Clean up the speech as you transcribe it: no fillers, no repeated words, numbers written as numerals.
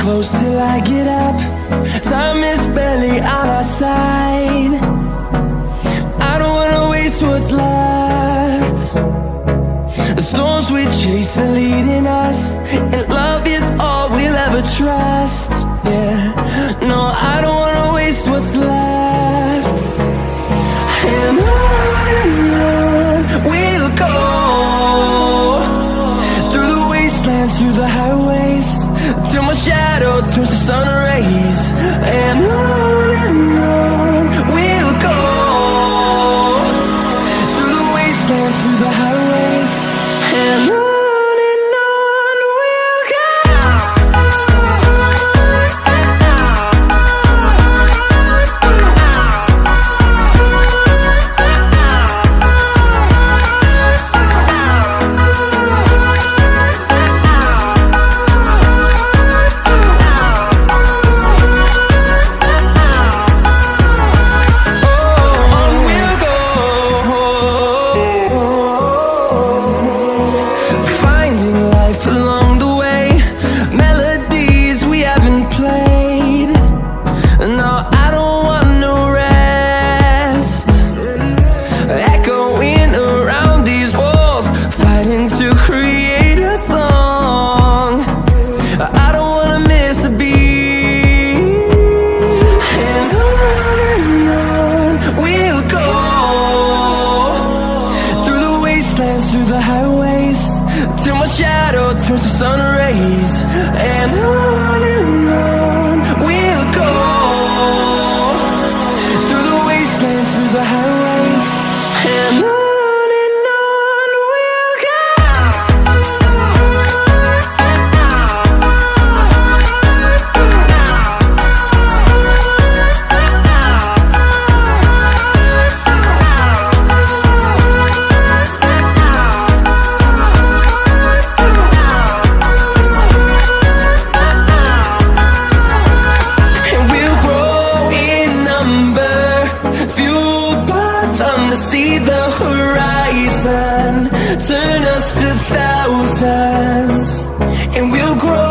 close till I get up. Time is barely on our side. I don't wanna waste what's left. The storms we chase are leading us, and love is all we'll ever trust. Yeah, no, I don't wanna waste what's left. And on we'll go, through the wastelands, through the highways, till my shadow turns to sun rays. And on we'll go, through the wastelands, through the highways, and on we'll go. No, I don't want no rest. Echoing around these walls, fighting to create a song. I don't wanna miss a beat. And on we'll go, through the wastelands, through the highways, till my shadow turns to sun rays. And on we'll go, through the wastelands, through the highways, and on we'll go. And we'll grow in number, fueled by them to see the horizon, turn us to thousands. And we'll grow